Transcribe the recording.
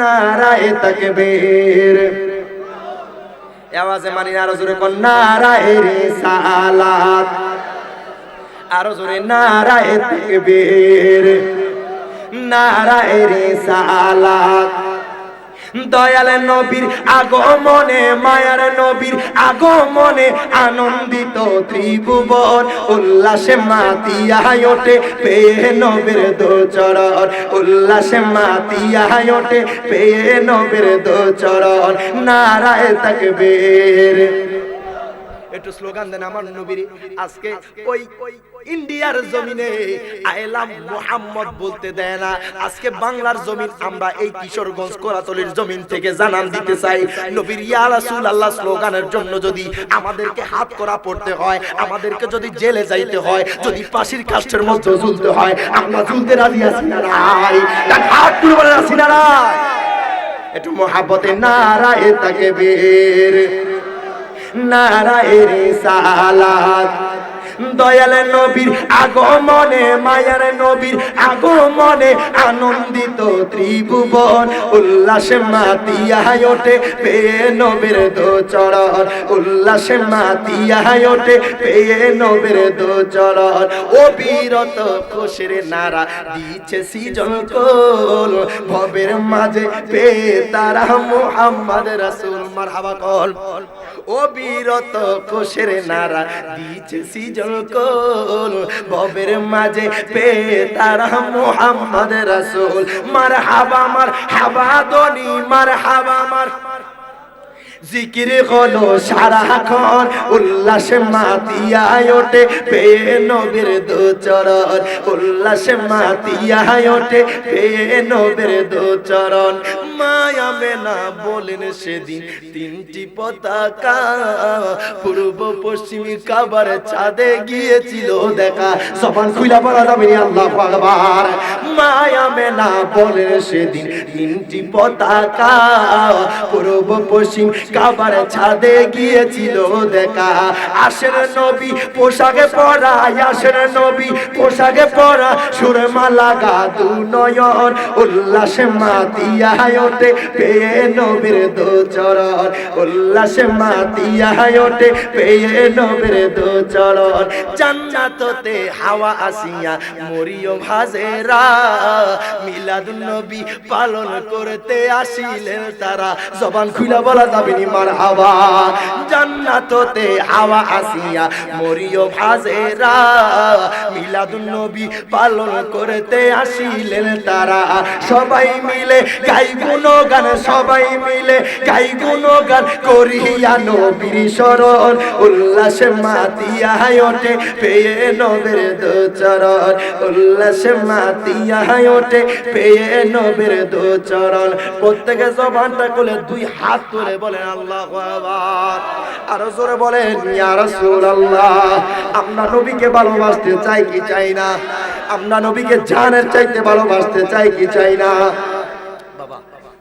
নারায়ে তাকবীর। আওয়াজে মানি আরো জোরে কোন নারায়ে রিসালাত, আরো জোরে নারায়ে তাকবীর, নারায়ে রিসালাত। দয়াল নবীর আগমনে, মায়ার নবীর আগমনে আনন্দিত ত্রিভুবন, উল্লাসে মাতিয়ায় ওঠে পেয়ে নবীর দোচরণ, উল্লাসে মাতিয়ায় ওঠে পেয়ে নবীর দোচরণ। নারায়ে তাকবীর। একটু স্লোগান দেন আমার নবীর। আজকে ওই ইন্ডিয়ার জমিনে আইলাম মুহাম্মদ বলতে দেয় না। আজকে বাংলার জমিন আমরা এই কিশোরগঞ্জ কোরাতলির জমিন থেকে জানান দিতে চাই, নবীর ইয়া রাসূলুল্লাহ স্লোগানের জন্য যদি আমাদেরকে হাত করা পড়তে হয়, আমাদেরকে যদি জেলে যাইতে হয়, যদি ফাঁসির কাষ্ঠের মধ্যে ঝুলতে হয়, আমরা ঝুলতে রাজি আছি না নাই? হাত তুলে বলেন আছি না নাই? একটু মহাব্বতে নারায়ে তাকবীর, নারায়ে রিসালাত। দয়াল নবীর আগমনে, মায়ার নবীর আগমনে আনন্দিত ত্রিভুবন, উল্লাসে মাতিয়ায় ওঠে পেয়ে নবীর দোচরণ, উল্লাসে মাতিয়ায় ওঠে পেয়ে নবীর দোচরণ। অবিরত খুশির নারা দিচ্ছে সৃজন কোল, ভবের মাঝে পেয়ে তারা মুহাম্মদ রাসূল। মারহাবা কল। অবিরত খুশির নারা দিচ্ছে সৃজন কোল, ভবের মাঝে পেয়ে তারা মুহাম্মদ রাসূল। মারহাবা মারহাবা ধ্বনি, মারহাবা মার জিকির হলো সারাক্ষণ, উল্লাসে মাতিয়ায় ওঠে পেয়ে নবীর দোচরণ, উল্লাসে মাতিয়ায় ওঠে পেয়ে নবীর দোচরণ। মায়া মেনা বলেন সেদিন তিনটি পতাকা, পূর্ব পশ্চিম কাবার ছাদে গিয়েছিল দেখা। সমান খুইলা বলা যাবে আল্লাহু আকবার। মায়া মেনা বলেন সেদিন তিনটি পতাকা, পূর্ব পশ্চিম কাবার ছাদে গিয়েছিল দেখা। আসেন নবী পোশাকে পরা, আসেন নবী পোশাকে পরা, সুরমা লাগা দু নয়ন, উল্লাসে মাতিয়ায় ওঠে পেয়ে নবীর দোচরণ, উল্লাসে মাতিয়ায় ওঠে পেয়ে নবীর দোচরণ। জান্নাততে হাওয়া আসিয়া মরিয়ম হাজেরা, মিলাদুন নবী পালন করতে আসিলেন তারা। জবান খুলে বলা যাবে নি মারহাবা। জান্নাততে হাওয়া আসিয়া মরিয়ম হাজেরা, মিলাদুন নবী পালন করতে আসিলেন তারা। সবাই মিলে গাই গুণগান, সবাই মিলে গাই গুণগান করিয়া নবীর শরণ, উল্লাসে মাতিয়ায় ওঠে পেয়ে নবীর দোচরণ, উল্লাসে মাতিয়ায় ওঠে পেয়ে নবীর দোচরণ। প্রত্যেকে জবানটা খুলে দুই হাত তুলে বলেন আল্লাহু আকবার। আরো জোরে বলেন ইয়া রাসূলুল্লাহ। আমরা নবীকে ভালোবাসতে চাই কি চাই না? আমরা নবীকে জানের চাইতে ভালোবাসতে চাই কি চাই না?